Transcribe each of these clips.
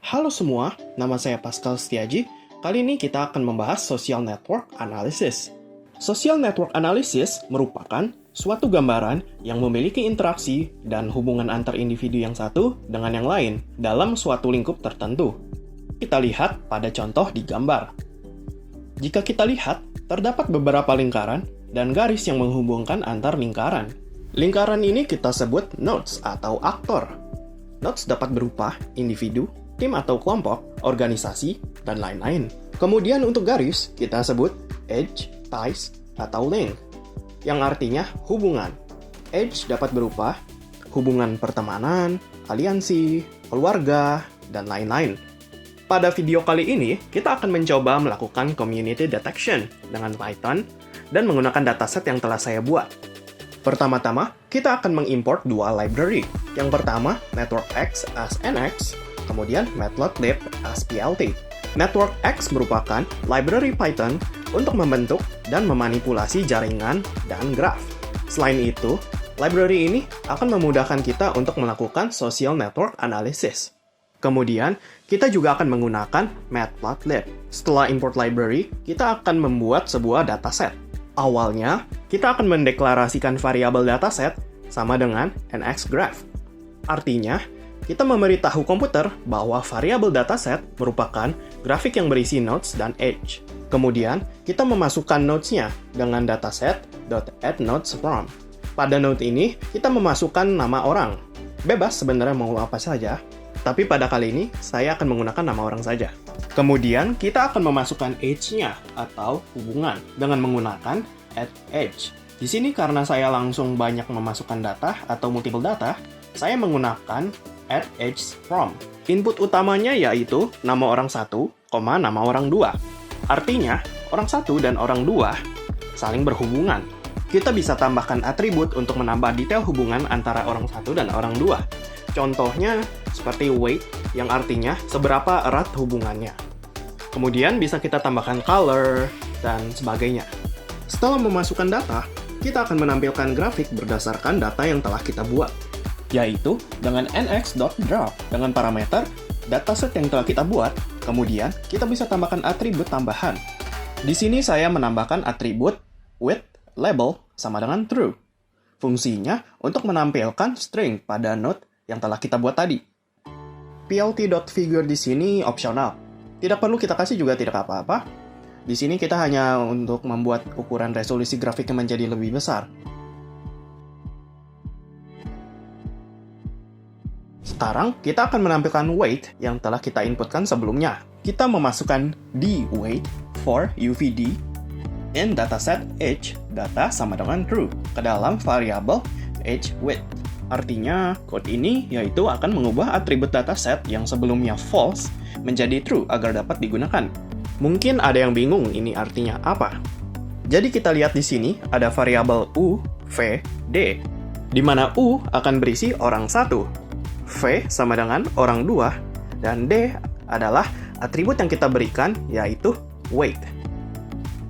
Halo semua, nama saya Pascal Setiaji. Kali ini kita akan membahas Social Network Analysis. Social Network Analysis merupakan suatu gambaran yang memiliki interaksi dan hubungan antar individu yang satu dengan yang lain dalam suatu lingkup tertentu. Kita lihat pada contoh di gambar. Jika kita lihat, terdapat beberapa lingkaran dan garis yang menghubungkan antar lingkaran. Lingkaran ini kita sebut nodes atau aktor. Nodes dapat berupa individu, tim atau kelompok, organisasi, dan lain-lain. Kemudian untuk garis, kita sebut edge, ties, atau link, yang artinya hubungan. Edge dapat berupa hubungan pertemanan, aliansi, keluarga, dan lain-lain. Pada video kali ini, kita akan mencoba melakukan community detection dengan Python dan menggunakan dataset yang telah saya buat. Pertama-tama, kita akan mengimport dua library. Yang pertama, NetworkX as NX, kemudian Matplotlib as PLT. NetworkX merupakan library Python untuk membentuk dan memanipulasi jaringan dan graf. Selain itu, library ini akan memudahkan kita untuk melakukan social network analysis. Kemudian, kita juga akan menggunakan Matplotlib. Setelah import library, kita akan membuat sebuah dataset. Awalnya, kita akan mendeklarasikan variabel dataset sama dengan NXGraph. Artinya, kita memberitahu komputer bahwa variabel dataset merupakan grafik yang berisi nodes dan edge. Kemudian, kita memasukkan nodes-nya dengan dataset.addNodesFrom. Pada node ini, kita memasukkan nama orang. Bebas sebenarnya mau apa saja, tapi pada kali ini saya akan menggunakan nama orang saja. Kemudian, kita akan memasukkan edge-nya atau hubungan dengan menggunakan addEdge. Di sini karena saya langsung banyak memasukkan data atau multiple data, saya menggunakan addEdgeFrom. Input utamanya yaitu nama orang 1, nama orang 2. Artinya, orang 1 dan orang 2 saling berhubungan. Kita bisa tambahkan atribut untuk menambah detail hubungan antara orang 1 dan orang 2. Contohnya seperti weight, yang artinya seberapa erat hubungannya. Kemudian bisa kita tambahkan color, dan sebagainya. Setelah memasukkan data, kita akan menampilkan grafik berdasarkan data yang telah kita buat, yaitu dengan nx.draw dengan parameter dataset yang telah kita buat. Kemudian, kita bisa tambahkan atribut tambahan. Di sini saya menambahkan atribut with label sama dengan true. Fungsinya untuk menampilkan string pada node yang telah kita buat tadi. plt.figure di sini opsional. Tidak perlu kita kasih juga tidak apa-apa. Di sini kita hanya untuk membuat ukuran resolusi grafiknya menjadi lebih besar. Sekarang, kita akan menampilkan weight yang telah kita inputkan sebelumnya. Kita memasukkan dWeight for UVD in dataset edge data sama dengan true ke dalam variabel edgeWidth. Artinya, code ini yaitu akan mengubah atribut dataset yang sebelumnya false menjadi true agar dapat digunakan. Mungkin ada yang bingung ini artinya apa. Jadi kita lihat di sini ada variabel U, V, D, di mana U akan berisi orang 1, V sama dengan orang 2, dan D adalah atribut yang kita berikan yaitu weight.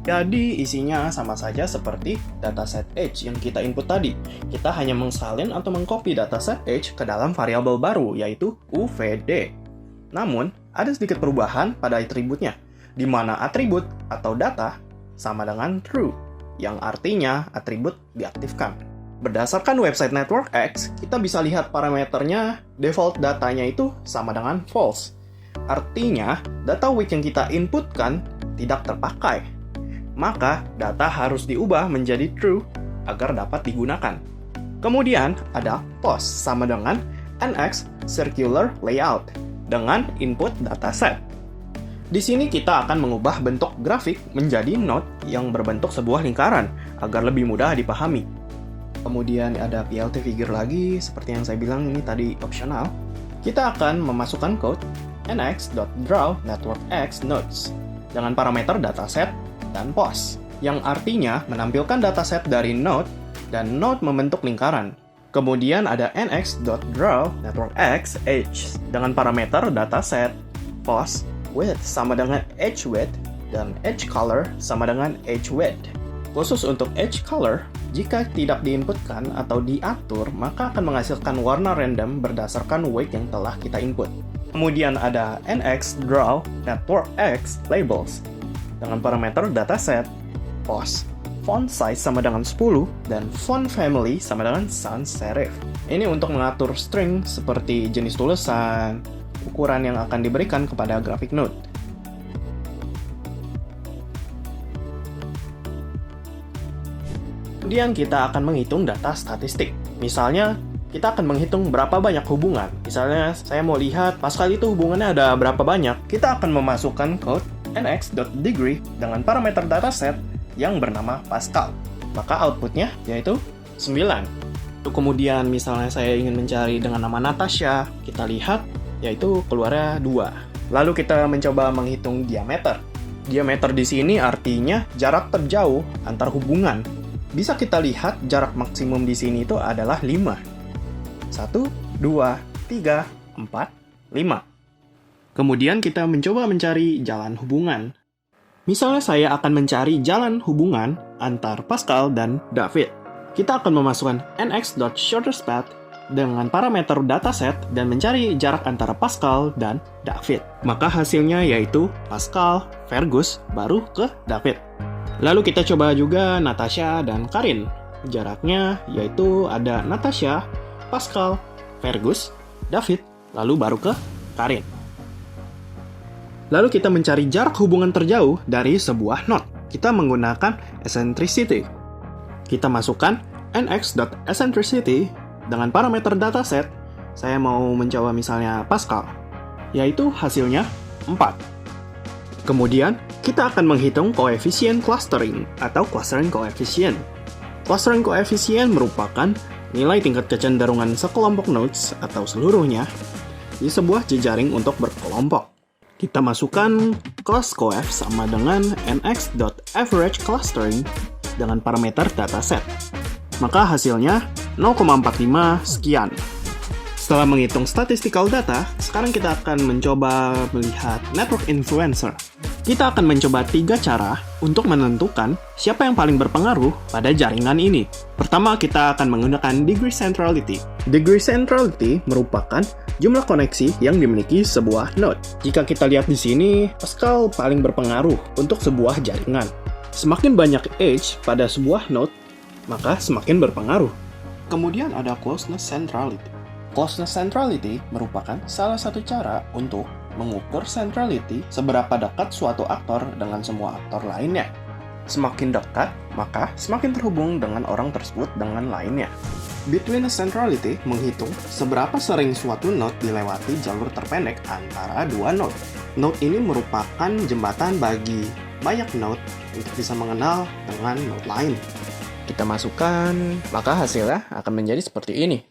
Jadi isinya sama saja seperti dataset edge yang kita input tadi. Kita hanya mengsalin atau mengcopy dataset edge ke dalam variabel baru yaitu UVD. Namun, ada sedikit perubahan pada atributnya, di mana atribut atau data sama dengan true, yang artinya atribut diaktifkan. Berdasarkan website NetworkX, kita bisa lihat parameternya, default datanya itu sama dengan false. Artinya, data weight yang kita inputkan tidak terpakai. Maka, data harus diubah menjadi true agar dapat digunakan. Kemudian, ada post sama dengan NX circular layout dengan input dataset. Di sini kita akan mengubah bentuk grafik menjadi node yang berbentuk sebuah lingkaran agar lebih mudah dipahami. Kemudian ada plt figure lagi, seperti yang saya bilang ini tadi opsional. Kita akan memasukkan code nx.draw networkx nodes dengan parameter dataset dan post, yang artinya menampilkan dataset dari node dan node membentuk lingkaran. Kemudian ada nx.draw networkx edge dengan parameter dataset, post, width sama dengan edge width, dan edge color sama dengan edge width. Khusus untuk edge color, jika tidak diinputkan atau diatur, maka akan menghasilkan warna random berdasarkan weight yang telah kita input. Kemudian ada NX Draw Network X Labels dengan parameter dataset, pos, font size sama dengan 10, dan font family sama dengan sans serif. Ini untuk mengatur string seperti jenis tulisan, ukuran yang akan diberikan kepada graphic node. Kemudian kita akan menghitung data statistik. Misalnya, kita akan menghitung berapa banyak hubungan. Misalnya, saya mau lihat Pascal itu hubungannya ada berapa banyak. Kita akan memasukkan code nx.degree dengan parameter dataset yang bernama Pascal. Maka outputnya yaitu 9. Kemudian misalnya saya ingin mencari dengan nama Natasha, kita lihat yaitu keluarnya 2. Lalu kita mencoba menghitung diameter. Diameter di sini artinya jarak terjauh antar hubungan. Bisa kita lihat jarak maksimum di sini itu adalah 5. 1, 2, 3, 4, 5. Kemudian kita mencoba mencari jalan hubungan. Misalnya saya akan mencari jalan hubungan antar Pascal dan David. Kita akan memasukkan nx.shortestPath dengan parameter dataset dan mencari jarak antara Pascal dan David. Maka hasilnya yaitu Pascal, Fergus, baru ke David. Lalu kita coba juga Natasha dan Karin. Jaraknya yaitu ada Natasha, Pascal, Fergus, David, lalu baru ke Karin. Lalu kita mencari jarak hubungan terjauh dari sebuah node. Kita menggunakan eccentricity. Kita masukkan nx.eccentricity dengan parameter dataset. Saya mau mencoba misalnya Pascal, yaitu hasilnya 4. Kemudian, kita akan menghitung koefisien clustering atau clustering coefficient. Clustering coefficient merupakan nilai tingkat kecenderungan sekelompok nodes atau seluruhnya di sebuah jejaring untuk berkelompok. Kita masukkan clustcoef sama dengan nx.average clustering dengan parameter dataset. Maka hasilnya 0,45 sekian. Setelah menghitung statistical data, sekarang kita akan mencoba melihat network influencer. Kita akan mencoba 3 cara untuk menentukan siapa yang paling berpengaruh pada jaringan ini. Pertama, kita akan menggunakan degree centrality. Degree centrality merupakan jumlah koneksi yang dimiliki sebuah node. Jika kita lihat di sini, Pascal paling berpengaruh untuk sebuah jaringan. Semakin banyak edge pada sebuah node, maka semakin berpengaruh. Kemudian ada closeness centrality. Closeness centrality merupakan salah satu cara untuk mengukur centrality seberapa dekat suatu aktor dengan semua aktor lainnya. Semakin dekat, maka semakin terhubung dengan orang tersebut dengan lainnya. Betweenness centrality menghitung seberapa sering suatu node dilewati jalur terpendek antara dua node. Node ini merupakan jembatan bagi banyak node untuk bisa mengenal dengan node lain. Kita masukkan, maka hasilnya akan menjadi seperti ini.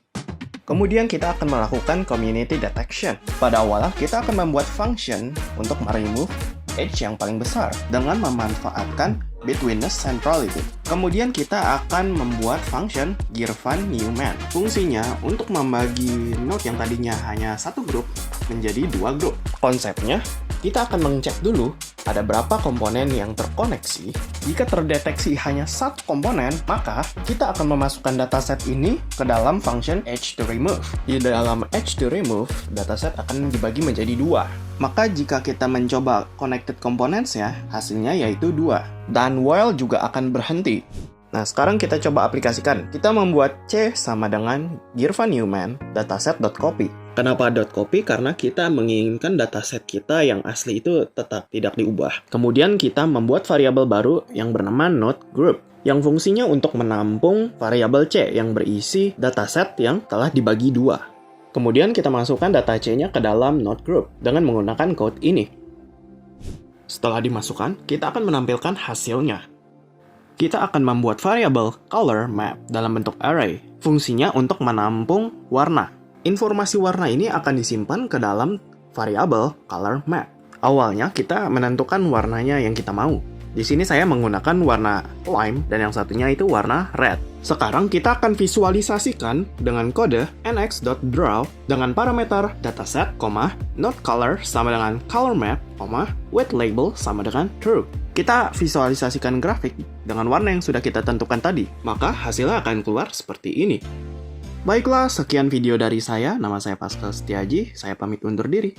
Kemudian kita akan melakukan community detection. Pada awalnya kita akan membuat function untuk meremove edge yang paling besar dengan memanfaatkan betweenness centrality. Kemudian kita akan membuat function Girvan-Newman. Fungsinya untuk membagi node yang tadinya hanya satu grup menjadi 2 grup. Konsepnya, kita akan mengecek dulu ada berapa komponen yang terkoneksi. Jika terdeteksi hanya satu komponen, maka kita akan memasukkan dataset ini ke dalam function edge-to-remove. Di dalam edge-to-remove, dataset akan dibagi menjadi 2. Maka jika kita mencoba connected components-nya, hasilnya yaitu 2. Dan while juga akan berhenti. Nah, sekarang kita coba aplikasikan. Kita membuat C sama dengan Girvan-Newman dataset.copy. Kenapa .copy? Karena kita menginginkan dataset kita yang asli itu tetap tidak diubah. Kemudian kita membuat variabel baru yang bernama node group, yang fungsinya untuk menampung variabel C yang berisi dataset yang telah dibagi 2. Kemudian kita masukkan data C-nya ke dalam node group dengan menggunakan code ini. Setelah dimasukkan, kita akan menampilkan hasilnya. Kita akan membuat variabel color map dalam bentuk array. Fungsinya untuk menampung warna. Informasi warna ini akan disimpan ke dalam variabel color map. Awalnya kita menentukan warnanya yang kita mau. Di sini saya menggunakan warna lime dan yang satunya itu warna red. Sekarang kita akan visualisasikan dengan kode nx.draw dengan parameter dataset, node color sama dengan color map, with label sama dengan true. Kita visualisasikan grafik dengan warna yang sudah kita tentukan tadi, maka hasilnya akan keluar seperti ini. Baiklah, sekian video dari saya. Nama saya Pascal Setiaji. Saya pamit undur diri.